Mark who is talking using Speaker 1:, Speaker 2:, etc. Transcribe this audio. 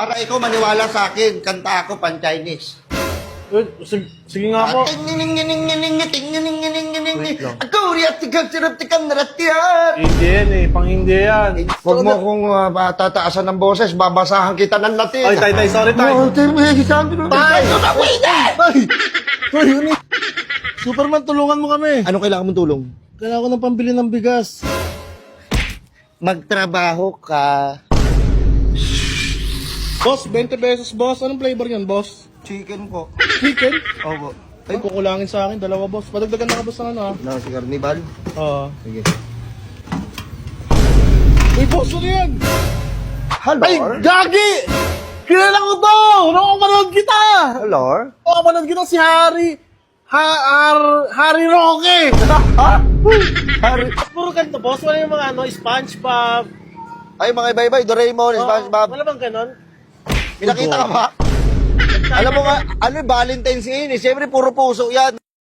Speaker 1: Para ikaw maniwala sa akin, kanta ako pan-Chinese.
Speaker 2: Sige nga po. Hindi yan eh, pang hindi yan.
Speaker 1: Huwag mo akong tataasan ng boses, babasahan kita ng Latin.
Speaker 2: Ay, tay, sorry, tay.
Speaker 1: Tay!
Speaker 2: Tay, yun eh. Superman, tulungan mo kami.
Speaker 1: Ano kailangan mong tulong?
Speaker 2: Kailangan ko ng pambili ng bigas.
Speaker 1: Magtrabaho ka.
Speaker 2: Boss, 20 pesos, boss. Anong flavor yan, boss?
Speaker 1: Chicken po.
Speaker 2: Chicken?
Speaker 1: Opo.
Speaker 2: Ay, kukulangin sa akin. Dalawa, boss. Padagdagan na ka, boss, ng ano, ha?
Speaker 1: Na, si Carnival?
Speaker 2: Oo.
Speaker 1: Sige.
Speaker 2: Uy, boss, ano yan?
Speaker 1: Hello?
Speaker 2: Ay, gagi! Kilala ko to! Nakapanood kita!
Speaker 1: Hello?
Speaker 2: Nakapanood kita si Harry. Harry Roque!
Speaker 1: Harry?
Speaker 2: Puro ganito, boss. Wala yung mga ano, SpongeBob.
Speaker 1: Ay, mga iba-iba. Doraemon, SpongeBob.
Speaker 2: Wala bang ganon?
Speaker 1: Pinakita ka ba? Alam mo nga, ano, Valentine's ngayon eh. Siyempre, puro puso yan.